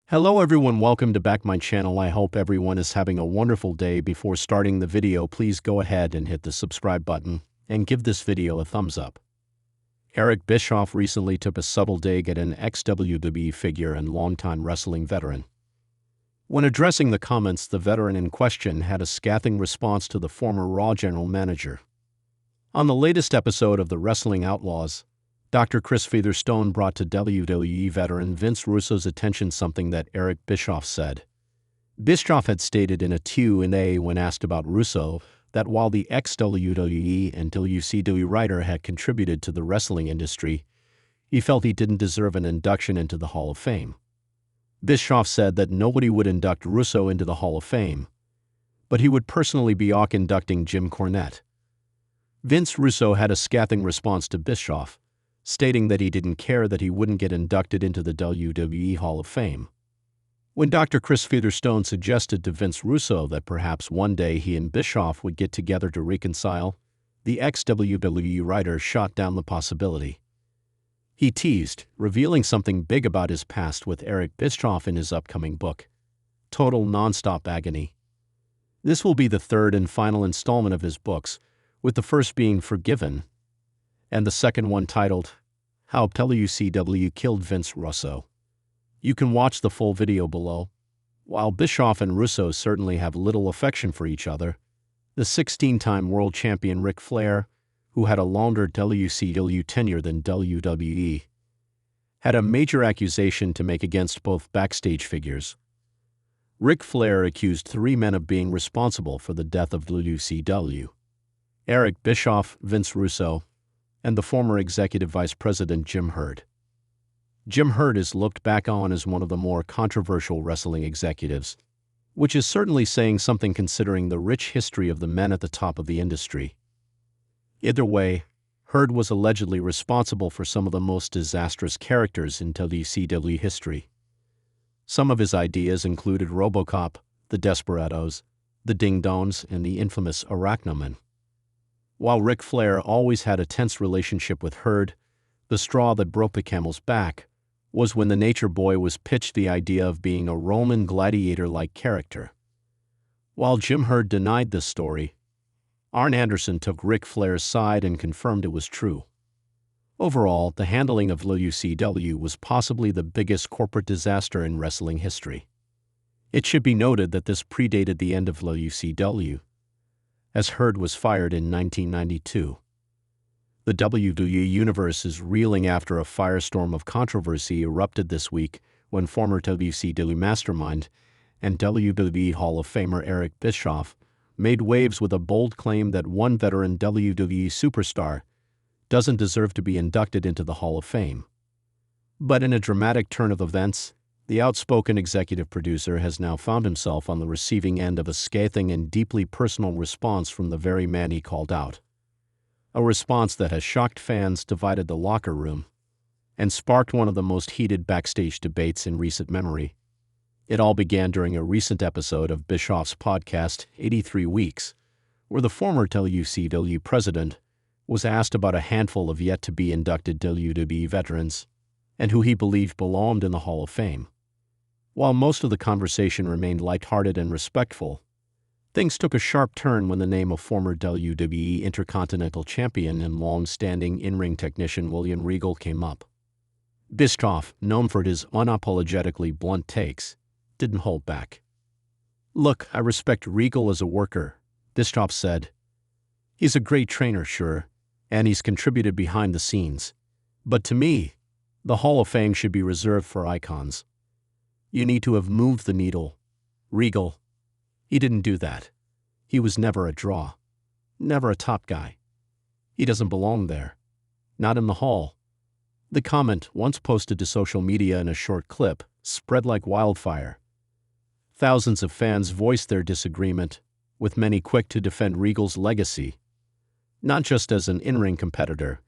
Hello everyone, welcome to back my channel. I hope everyone is having a wonderful day. Before starting the video, please go ahead and hit the subscribe button and give this video a thumbs up. Eric Bischoff recently took a subtle dig at an ex-WWE figure and longtime wrestling veteran. When addressing the comments, the veteran in question had a scathing response to the former Raw general manager. On the latest episode of the Wrestling Outlaws, Dr. Chris Featherstone brought to WWE veteran Vince Russo's attention something that Eric Bischoff said. Bischoff had stated in a Q&A when asked about Russo that while the ex-WWE and WCW writer had contributed to the wrestling industry, he felt he didn't deserve an induction into the Hall of Fame. Bischoff said that nobody would induct Russo into the Hall of Fame, but he would personally be inducting Jim Cornette. Vince Russo had a scathing response to Bischoff, stating that he didn't care that he wouldn't get inducted into the WWE Hall of Fame. When Dr. Chris Featherstone suggested to Vince Russo that perhaps one day he and Bischoff would get together to reconcile, the ex-WWE writer shot down the possibility. He teased, revealing something big about his past with Eric Bischoff in his upcoming book, Total Nonstop Agony. This will be the third and final installment of his books, with the first being Forgiven, and the second one titled, How WCW Killed Vince Russo. You can watch the full video below. While Bischoff and Russo certainly have little affection for each other, the 16-time world champion Ric Flair, who had a longer WCW tenure than WWE, had a major accusation to make against both backstage figures. Ric Flair accused three men of being responsible for the death of WCW: Eric Bischoff, Vince Russo, and the former executive vice president Jim Herd. Jim Herd is looked back on as one of the more controversial wrestling executives, which is certainly saying something considering the rich history of the men at the top of the industry. Either way, Herd was allegedly responsible for some of the most disastrous characters in WCW history. Some of his ideas included RoboCop, the Desperados, the Ding Dongs, and the infamous Arachnoman. While Ric Flair always had a tense relationship with Herd, the straw that broke the camel's back was when the Nature Boy was pitched the idea of being a Roman gladiator-like character. While Jim Herd denied this story, Arn Anderson took Ric Flair's side and confirmed it was true. Overall, the handling of WCW was possibly the biggest corporate disaster in wrestling history. It should be noted that this predated the end of WCW, as Herd was fired in 1992. The WWE Universe is reeling after a firestorm of controversy erupted this week when former WCW mastermind and WWE Hall of Famer Eric Bischoff made waves with a bold claim that one veteran WWE superstar doesn't deserve to be inducted into the Hall of Fame. But in a dramatic turn of events, the outspoken executive producer has now found himself on the receiving end of a scathing and deeply personal response from the very man he called out. A response that has shocked fans, divided the locker room, and sparked one of the most heated backstage debates in recent memory. It all began during a recent episode of Bischoff's podcast, 83 Weeks, where the former WCW president was asked about a handful of yet-to-be inducted WWE veterans and who he believed belonged in the Hall of Fame. While most of the conversation remained lighthearted and respectful, things took a sharp turn when the name of former WWE Intercontinental Champion and long-standing in-ring technician William Regal came up. Bischoff, known for his unapologetically blunt takes, didn't hold back. "Look, I respect Regal as a worker," Bischoff said. "He's a great trainer, sure, and he's contributed behind the scenes. But to me, the Hall of Fame should be reserved for icons. You need to have moved the needle. Regal, he didn't do that. He was never a draw. Never a top guy. He doesn't belong there. Not in the Hall." The comment, once posted to social media in a short clip, spread like wildfire. Thousands of fans voiced their disagreement, with many quick to defend Regal's legacy, not just as an in-ring competitor,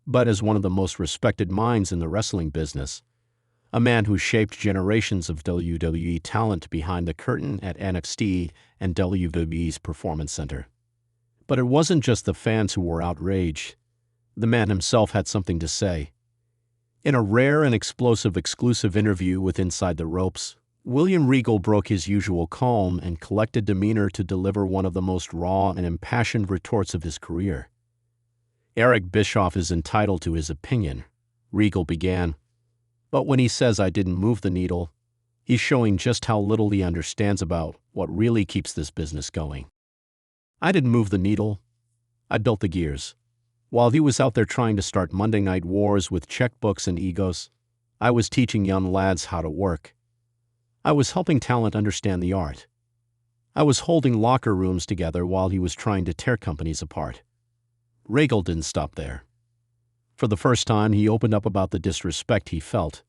but as one of the most respected minds in the wrestling business. A man who shaped generations of WWE talent behind the curtain at NXT and WWE's Performance Center. But it wasn't just the fans who were outraged. The man himself had something to say. In a rare and explosive exclusive interview with Inside the Ropes, William Regal broke his usual calm and collected demeanor to deliver one of the most raw and impassioned retorts of his career. "Eric Bischoff is entitled to his opinion," Regal began. "But when he says I didn't move the needle, he's showing just how little he understands about what really keeps this business going. I didn't move the needle. I built the gears. While he was out there trying to start Monday Night Wars with checkbooks and egos, I was teaching young lads how to work. I was helping talent understand the art. I was holding locker rooms together while he was trying to tear companies apart." Regal didn't stop there. For the first time, he opened up about the disrespect he felt,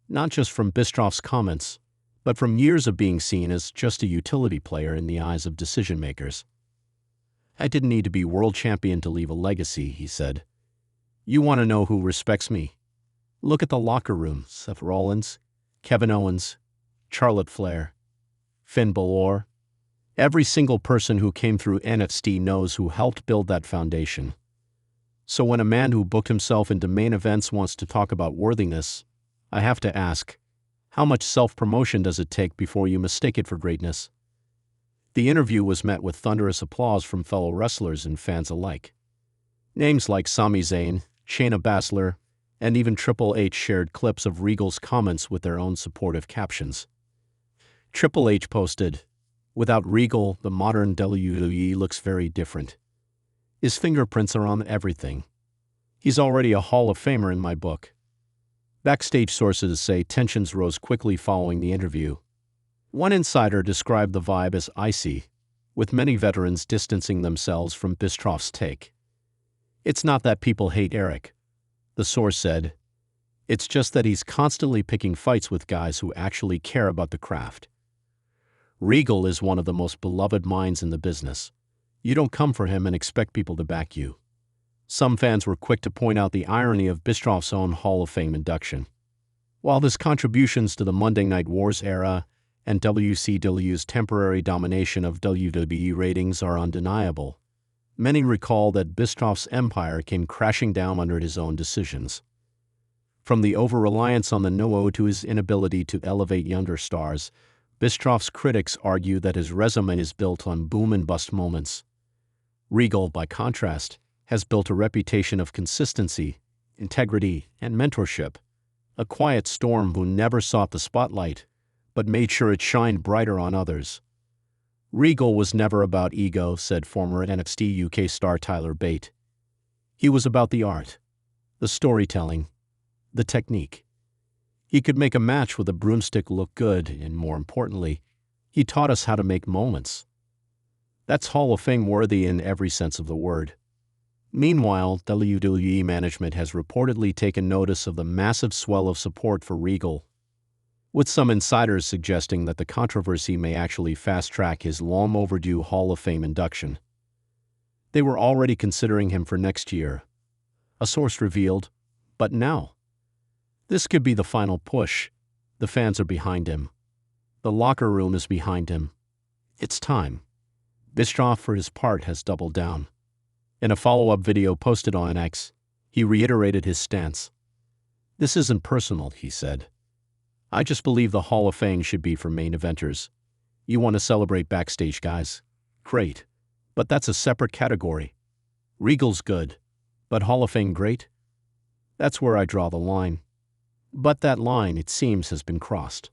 not just from Bischoff's comments, but from years of being seen as just a utility player in the eyes of decision-makers. "I didn't need to be world champion to leave a legacy," he said. "You want to know who respects me? Look at the locker room: Seth Rollins, Kevin Owens, Charlotte Flair, Finn Balor. Every single person who came through NXT knows who helped build that foundation. So when a man who booked himself into main events wants to talk about worthiness, I have to ask, how much self-promotion does it take before you mistake it for greatness?" The interview was met with thunderous applause from fellow wrestlers and fans alike. Names like Sami Zayn, Shayna Baszler, and even Triple H shared clips of Regal's comments with their own supportive captions. Triple H posted, "Without Regal, the modern WWE looks very different. His fingerprints are on everything. He's already a Hall of Famer in my book." Backstage sources say tensions rose quickly following the interview. One insider described the vibe as icy, with many veterans distancing themselves from Bischoff's take. "It's not that people hate Eric," the source said. "It's just that he's constantly picking fights with guys who actually care about the craft. Regal is one of the most beloved minds in the business. You don't come for him and expect people to back you." Some fans were quick to point out the irony of Bischoff's own Hall of Fame induction. While his contributions to the Monday Night Wars era and WCW's temporary domination of WWE ratings are undeniable, many recall that Bischoff's empire came crashing down under his own decisions. From the over-reliance on the No-O to his inability to elevate younger stars, Bischoff's critics argue that his resume is built on boom-and-bust moments. Regal, by contrast, has built a reputation of consistency, integrity, and mentorship, a quiet storm who never sought the spotlight, but made sure it shined brighter on others. "Regal was never about ego," said former NXT UK star Tyler Bate. "He was about the art, the storytelling, the technique. He could make a match with a broomstick look good, and more importantly, he taught us how to make moments. That's Hall of Fame worthy in every sense of the word." Meanwhile, WWE management has reportedly taken notice of the massive swell of support for Regal, with some insiders suggesting that the controversy may actually fast-track his long-overdue Hall of Fame induction. They were already considering him for next year, a source revealed, but now? This could be the final push. The fans are behind him. The locker room is behind him. It's time. Bischoff, for his part, has doubled down. In a follow-up video posted on X, he reiterated his stance. "This isn't personal," he said. "I just believe the Hall of Fame should be for main eventers. You want to celebrate backstage guys? Great. But that's a separate category. Regal's good, but Hall of Fame great? That's where I draw the line." But that line, it seems, has been crossed.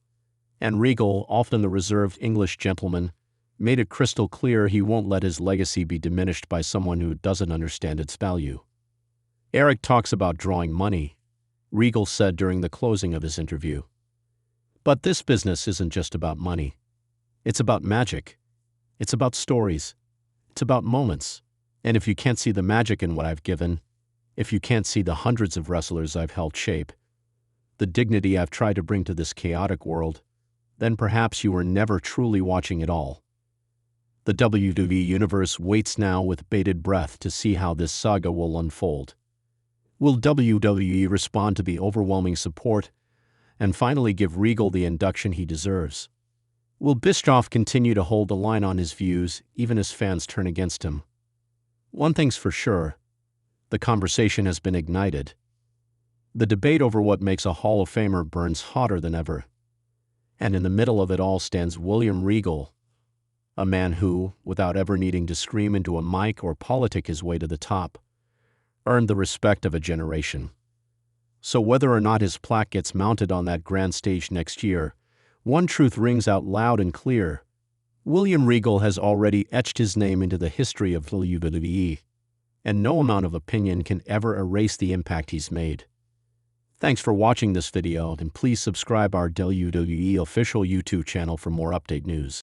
And Regal, often the reserved English gentleman, made it crystal clear he won't let his legacy be diminished by someone who doesn't understand its value. "Eric talks about drawing money," Regal said during the closing of his interview. "But this business isn't just about money. It's about magic. It's about stories. It's about moments. And if you can't see the magic in what I've given, if you can't see the hundreds of wrestlers I've helped shape, the dignity I've tried to bring to this chaotic world, then perhaps you were never truly watching it all." The WWE Universe waits now with bated breath to see how this saga will unfold. Will WWE respond to the overwhelming support and finally give Regal the induction he deserves? Will Bischoff continue to hold the line on his views even as fans turn against him? One thing's for sure, the conversation has been ignited. The debate over what makes a Hall of Famer burns hotter than ever. And in the middle of it all stands William Regal, a man who, without ever needing to scream into a mic or politic his way to the top, earned the respect of a generation. So whether or not his plaque gets mounted on that grand stage next year, one truth rings out loud and clear. William Regal has already etched his name into the history of WWE, and no amount of opinion can ever erase the impact he's made. Thanks for watching this video, and please subscribe our WWE official YouTube channel for more update news.